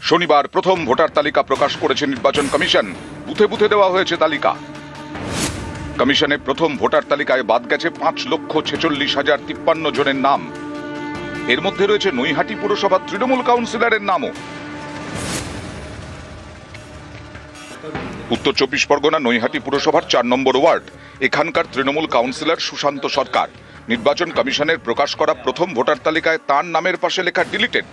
শনিবার প্রথম ভোটার তালিকা প্রকাশ করেছে নির্বাচন কমিশন। বুথে বুথে দেওয়া হয়েছে তালিকা। কমিশনের প্রথম ভোটার তালিকায় বাদ গেছে 5,46,053 জনের নাম। এর মধ্যে রয়েছে নৈহাটি পুরসভার তৃণমূল কাউন্সিলরের নামও। উত্তর 24 পরগনা নৈহাটি পুরসভার 4 নম্বর ওয়ার্ড। এখানকার তৃণমূল কাউন্সিলর সুশান্ত সরকার। নির্বাচন কমিশনের প্রকাশ করা প্রথম ভোটার তালিকায় তার নামের পাশে লেখা ডিলিটেড।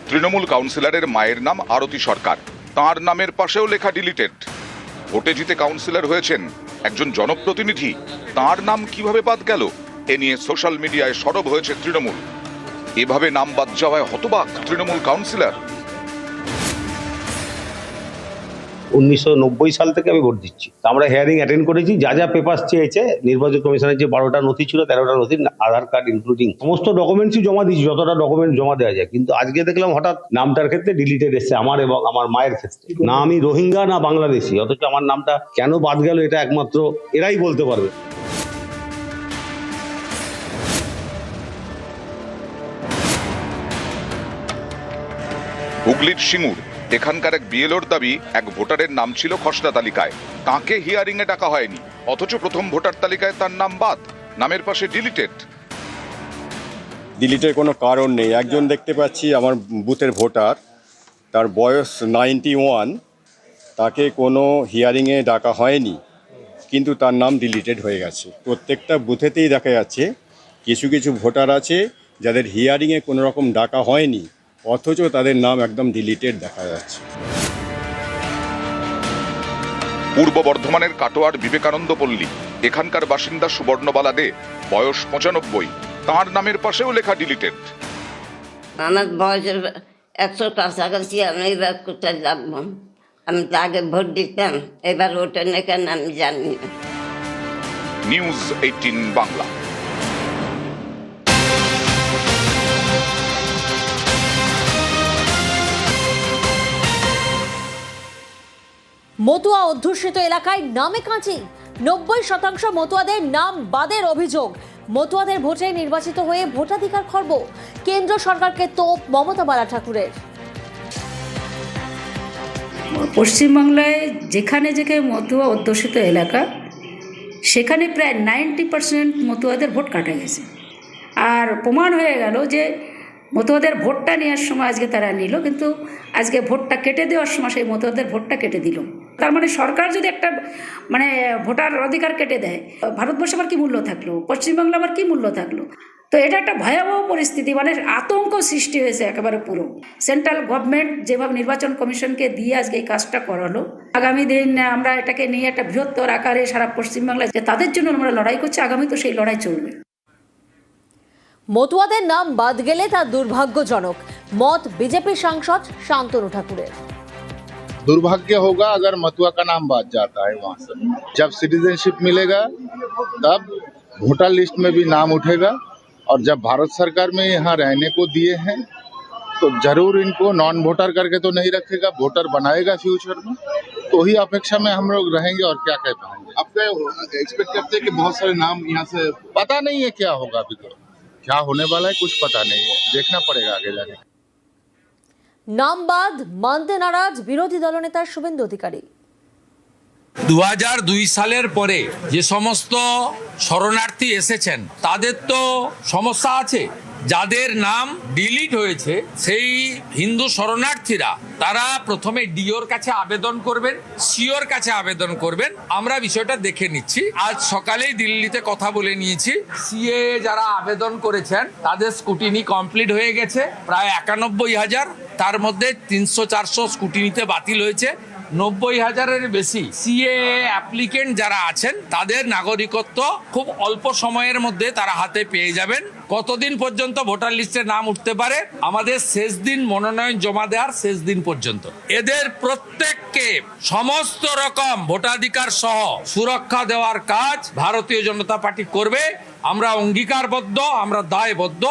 তৃণমূল কাউন্সিলরের মায়ের নাম আরতি সরকার, তার নামের পাশেও লেখা ডিলিটেড। ভোটে জিতে কাউন্সিলর হয়েছেন একজন জনপ্রতিনিধি, তার নাম কিভাবে বাদ গেল এ নিয়ে সোশ্যাল মিডিয়ায় সরব হয়েছে তৃণমূল। এভাবে নাম বাদ যাওয়ায় হতবাক তৃণমূল কাউন্সিলর। 1990 সাল থেকে আমি ভোট দিচ্ছি। আমরা হিয়ারিং অ্যাটেন্ড করেছি। যা যা পেপার চেয়েছে নির্বাচন কমিশনের যে 12টা নথি ছিল, 13টা নথি, আধার কার্ড ইনক্লুডিং সমস্ত ডকুমেন্টসই জমা দিয়েছি, যতটা ডকুমেন্ট জমা দেওয়া যায়। কিন্তু আজকে দেখলাম হঠাৎ নামটার ক্ষেত্রে ডিলিটেড এসছে, আমার এবং আমার মায়ের ক্ষেত্রে। না আমি রোহিঙ্গা না বাংলাদেশি, অথচ আমার নামটা কেন বাদ গেল এটা একমাত্র এরাই বলতে পারবে। হুগলির সিঙ্গুর এখানকার এক বিএলওর দাবি, এক ভোটারের নাম ছিল খসড়া তালিকায়, তাকে হিয়ারিং এ ডাকা হয়নি, অথচ প্রথম ভোটার তালিকায় তার নাম বাদ, নামের পাশে ডিলিটেড। ডিলিটের কোনো কারণ নেই। একজন দেখতে পাচ্ছি আমার বুথের ভোটার, তার বয়স 91, তাকে কোনো হিয়ারিংয়ে ডাকা হয়নি, কিন্তু তার নাম ডিলিটেড হয়ে গেছে। প্রত্যেকটা বুথেতেই দেখা যাচ্ছে কিছু কিছু ভোটার আছে যাদের হিয়ারিংয়ে কোনো রকম ডাকা হয়নি, অথচ তাদের নাম একদম ডিলিটেড দেখা যাচ্ছে। পূর্ব বর্ধমানের কাটোয়ার বিবেকানন্দ পল্লী এখানকার বাসিন্দা সুবর্ণবালা দে, বয়স 95, তার নামের পাশেও লেখা ডিলিটেড। আমার বয়সের 100 কাছাকাছি, আমি এবার কোথায় যাবো? আমি তো আগে ভোট দিতাম, এবার ওটা নিয়ে কেন আমি জানি না। নিউজ 18 বাংলা। মতুয়া অধ্যুষিত এলাকায় নামে কাঁচি। 90% মতুয়াদের নাম বাদের অভিযোগ। মতুয়াদের ভোটে নির্বাচিত হয়ে ভোটাধিকার খর্ব। কেন্দ্র সরকারকে তোপ মমতা বালা ঠাকুরের। পশ্চিমবাংলায় যেখানে যেখানে মতুয়া অধ্যুষিত এলাকা, সেখানে প্রায় 90% মতুয়াদের ভোট কাটা গেছে। আর প্রমাণ হয়ে গেল যে মতুয়াদের ভোটটা নেওয়ার সময় আজকে তারা নিল, কিন্তু আজকে ভোটটা কেটে দেওয়ার সময় সেই মতুয়াদের ভোটটা কেটে দিল। তার মানে সরকার যদি একটা ভোটার অধিকার কেটে দেয়, ভারতবর্ষে আবার কী মূল্য থাকলো, পশ্চিমবাংলা আবার কী মূল্য থাকলো? তো এটা একটা ভয়াবহ পরিস্থিতি, আতঙ্ক সৃষ্টি হয়েছে একেবারে পুরো। সেন্ট্রাল গভর্নমেন্ট যেভাবে নির্বাচন কমিশনকে দিয়ে আজকে এই কাজটা করালো, আগামী দিন আমরা এটাকে নিয়ে একটা বৃহত্তর আকারে সারা পশ্চিমবাংলায় যে তাদের জন্য আমরা লড়াই করছি, আগামী তো সেই লড়াই চলবে। মতুয়াদের নাম বাদ গেলে তা দুর্ভাগ্যজনক, মত বিজেপি সাংসদ শান্তনু ঠাকুরের। दुर्भाग्य होगा अगर मथुआ का नाम बात जाता है वहाँ से। जब सिटीजनशिप मिलेगा तब वोटर लिस्ट में भी नाम उठेगा, और जब भारत सरकार में यहाँ रहने को दिए हैं तो जरूर इनको नॉन वोटर करके तो नहीं रखेगा, वोटर बनाएगा फ्यूचर में। तो ही अपेक्षा में हम लोग रहेंगे और क्या कह पाएंगे। अब एक्सपेक्ट करते हैं कि बहुत सारे नाम यहाँ से, पता नहीं है क्या होगा, अभी तो क्या होने वाला है कुछ पता नहीं है, देखना पड़ेगा आगे जाके। নাম বাদ মানতে নারাজ বিরোধী দলনেতা শুভেন্দু অধিকারী। 2002 সালের পরে যে সমস্ত শরণার্থী এসেছেন তাদের তো সমস্যা আছে। যাদের নাম ডিলিট হয়েছে সেই হিন্দু শরণার্থীরা তারা প্রথমে ডিওর কাছে আবেদন করবেন, সিওর কাছে আবেদন করবেন। আমরা বিষয়টা দেখে নিচ্ছি। আজ সকালেই দিল্লিতে কথা বলে নিয়েছি। সিএ যারা আবেদন করেছেন তাদের স্কুটিনি কমপ্লিট হয়ে গেছে প্রায় 91,000, তার মধ্যে 300-400 স্কুটিনিতে বাতিল হয়েছে। 90,000-এর বেশি সিএ অ্যাপ্লিকেন্ট যারা আছেন তাদের নাগরিকত্ব খুব অল্প সময়ের মধ্যে তারা হাতে পেয়ে যাবেন। কতদিন পর্যন্ত ভোটার লিস্টে নাম উঠতে পারে? আমাদের শেষ দিন মনোনয়ন জমা দেওয়ার শেষ দিন পর্যন্ত। এদের প্রত্যেককে সমস্ত রকম ভোটাধিকার সহ সুরক্ষা দেওয়ার কাজ ভারতীয় জনতা পার্টি করবে। আমরা অঙ্গীকারবদ্ধ, আমরা দায়বদ্ধ।